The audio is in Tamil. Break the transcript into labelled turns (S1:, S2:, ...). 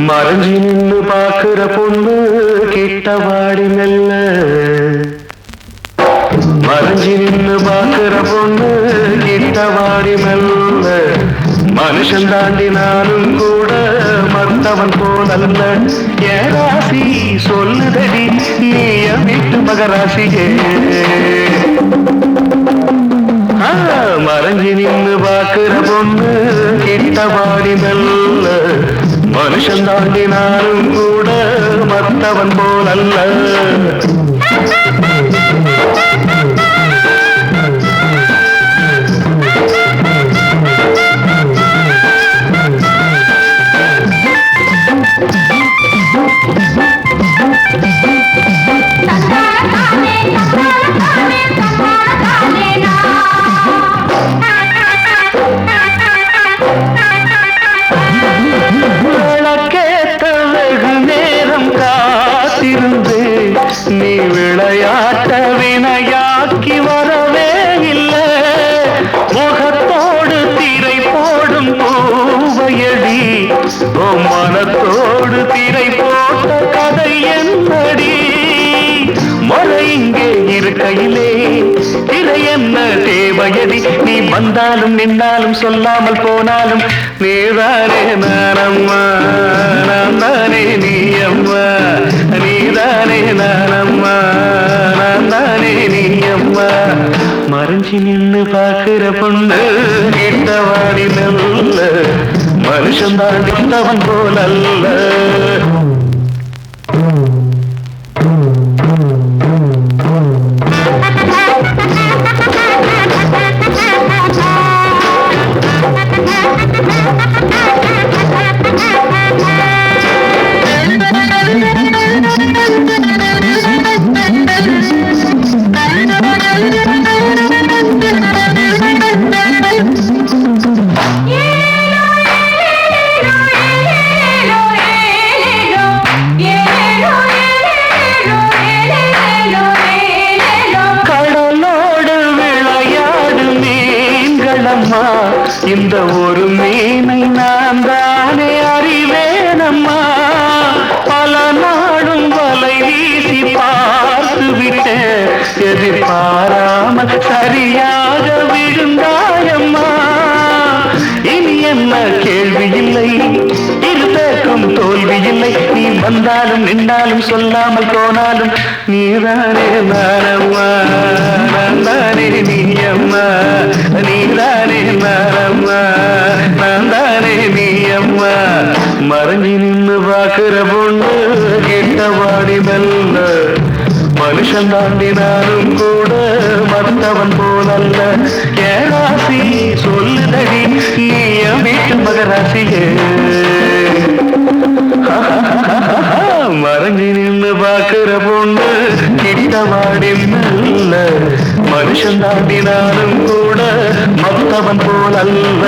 S1: மறைஞ்சி நின்னு பாக்குற பொண்ணு கிட்டவாடி மெல்ல, மறைஞ்சி நின்னு பாக்குற பொண்ணு கிட்டவாடி மெல்ல, மனுஷன் தாண்டினாலும் கூட மத்தவன் போனல்ல, என் ராசி சொல்லுதடி நீ வீட்டு மகராசியே. மறைஞ்சி நின்னு பாக்குற பொண்ணு கிட்டவாடி மெல்ல, மனுஷன் தாண்டினாலும் கூட மத்தவன் போலல்ல. நீ விளையாட்ட வினையாக்கி வரவே இல்லை, முகத்தோடு திரை போடும் பூவையடி, மனத்தோடு திரை போட்ட கதை என்னடி, மொழை இங்கே இருக்கையிலே திரை என்ன தேவையடி, நீ வந்தாலும் நின்னாலும் சொல்லாமல் போனாலும் நீதானே நானம்மா, நான் தானே நீ அம்மா, நீதானே நானம்மா, நான் தானே நீ அம்மா. மறைஞ்சி நின்னு பாக்குற பொண்ணு கிட்டவாடி நல்ல, மனுஷன் தாண்டித்தவன் போலல்ல. இந்த ஒரு மீனை நான் தானே அறிவேனம்மா, பல நாளும் வலை வீசி பார்த்து விட்டேன், எதிர்பாராமல் சரியாக விழுந்தாயம்மா. இனி என்ன கேள்வி இல்லை, இருதற்கும் தோல்வி இல்லை, நீ வந்தாலும் நின்றாலும் சொல்லாமல் போனாலும் நீதானே நானம்மா, நான் தானே நீ அம்மா, நீதானே நானம்மா, நான் தானே நீ அம்மா. மறைஞ்சி நின்னு பாக்குற பொண்ணு கிட்டவாடி மெல்ல, மனுஷன் தாண்டினாலும் கூட மத்தவன் போலல்ல, என் ராசி சொல்லுதடி நீ வீட்டு மகராசியே. மறைஞ்சி நின்னு பாக்குற பொண்ணு கிட்டவாடி மெல்ல, மனுஷன் தாண்டினாலும் கூட மத்தவன் போலல்ல.